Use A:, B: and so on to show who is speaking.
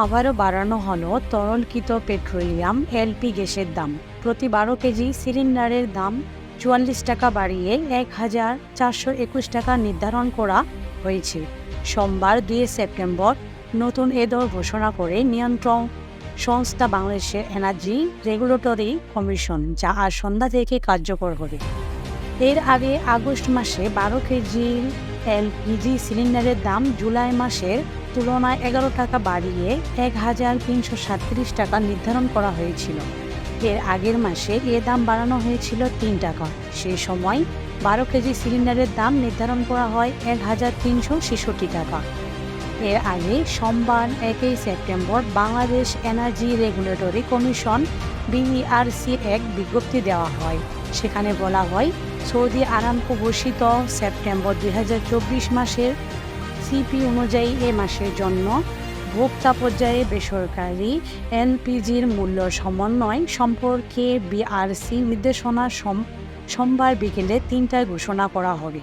A: আবারও বাড়ানো হলো তরলকৃত পেট্রোলিয়াম এলপি গ্যাসের দাম। প্রতি 12 কেজি সিলিন্ডারের দাম 44 টাকা বাড়িয়ে 1,421 টাকা নির্ধারণ করা হয়েছে। সোমবার 2 সেপ্টেম্বর নতুন এ দর ঘোষণা করে নিয়ন্ত্রণ সংস্থা বাংলাদেশের এনার্জি রেগুলেটরি কমিশন, যা আজ সন্ধ্যা থেকে কার্যকর হবে। এর আগে আগস্ট মাসে 12 কেজি এলপিজি সিলিন্ডারের দাম জুলাই মাসের তুলনায় 11 টাকা বাড়িয়ে 1,337 টাকা নির্ধারণ করা হয়েছিল। এর আগের মাসে এ দাম বাড়ানো হয়েছিল 3 টাকা। সেই সময় 12 কেজি সিলিন্ডারের দাম নির্ধারণ করা হয় 1,366 টাকা। এর আগে সোমবার 1 September Bangladesh energy regulatory commission BERC এক বিজ্ঞপ্তি দেওয়া হয়। সেখানে বলা হয়, সৌদি আরামকো ঘোষিত সেপ্টেম্বর 2024 মাসের সিপি অনুযায়ী এ মাসের জন্য ভোক্তা পর্যায়ে বেসরকারি এলপিজির মূল্য সমন্বয় সম্পর্কে বিআরসি নির্দেশনা সোমবার বিকেলে 3টায় ঘোষণা করা হবে।